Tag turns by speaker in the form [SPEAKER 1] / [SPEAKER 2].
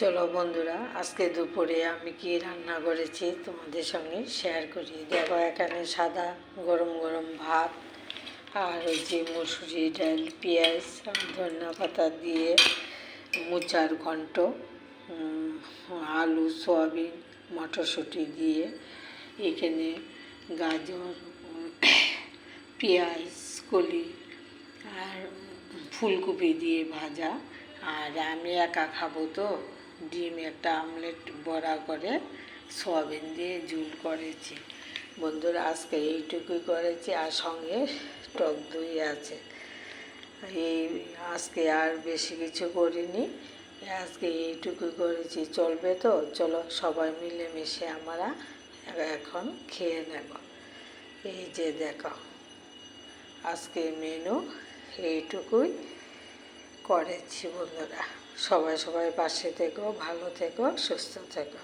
[SPEAKER 1] চলো বন্ধুরা, আজকে দুপুরে আমি কি রান্না করেছি তোমাদের সঙ্গে শেয়ার করি। দেখো, এখানে সাদা গরম গরম ভাত আর ওই যে মসুরি ডাল, পেঁয়াজ, ধনিয়া পাতা দিয়ে মোচার ঘন্ট, আলু, সয়াবিন, মটরশুঁটি দিয়ে, এখানে গাজর, পেঁয়াজ কলি আর ফুলকপি দিয়ে ভাজা। আর আমি একা খাবো তো ডিম একটা আমলেট বড়া করে সয়াবিন দিয়ে ঝুল করেছি। বন্ধুরা, আজকে এইটুকুই করেছি, আর সঙ্গে টক দই আছে। এই আজকে আর বেশি কিছু করিনি, আজকে এইটুকুই করেছি। চলবে তো? চলো সবাই মিলেমিশে আমরা এখন খেয়ে নেব। এই যে দেখো, আজকে মেনু এইটুকুই করেছি। বন্ধুরা, সবাই পাশে থেকো, ভালো থেকো, সুস্থ থেকো।